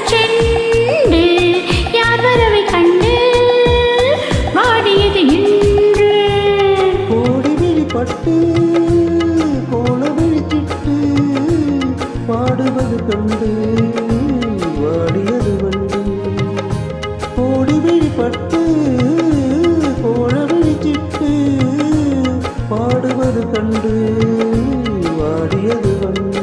cent யார் வரவை கண்டு வாடியது இன்று கோடி விழிப்பட்டு கோல விழிச்சிட்டு பாடுவது கண்டு வாடியது வண்டு கோடி விழிப்பட்டு கோல விழிச்சிட்டு பாடுவது கண்டு வாடியது வண்டு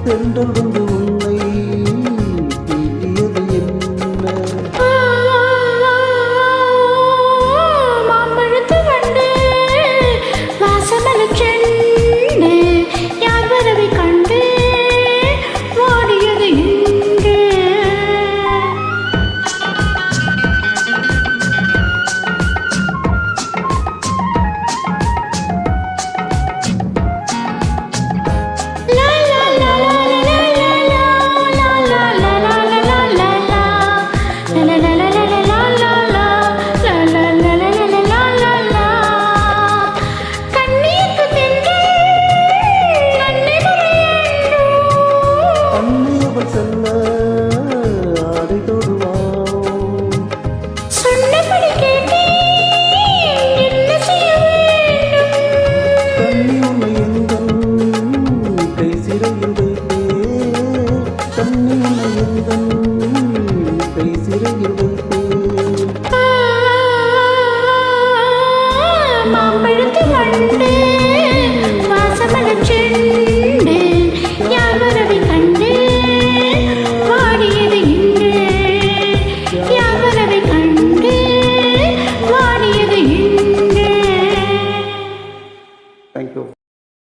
தென்றல் வந்து உன்னை தீட்டியது என்ன மாம்பழத்து வண்டு வாசமல செண்டு யார் வரவை கண்டு வாடியது இன்று மாம்பழத்து வண்டு